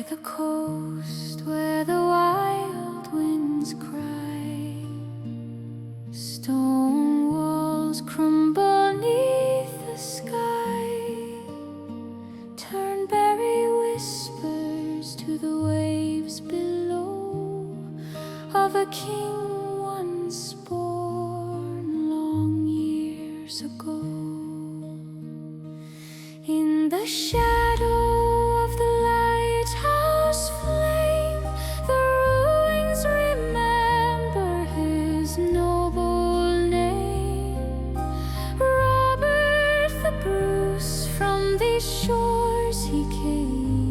By the coast where the wild winds cry, stone walls crumble beneath the sky. Turnberry whispers to the waves below of a king once born long years ago. In the shadow of the lighthouse flame, the ruins remember his noble name. Robert the Bruce, from these shores he came.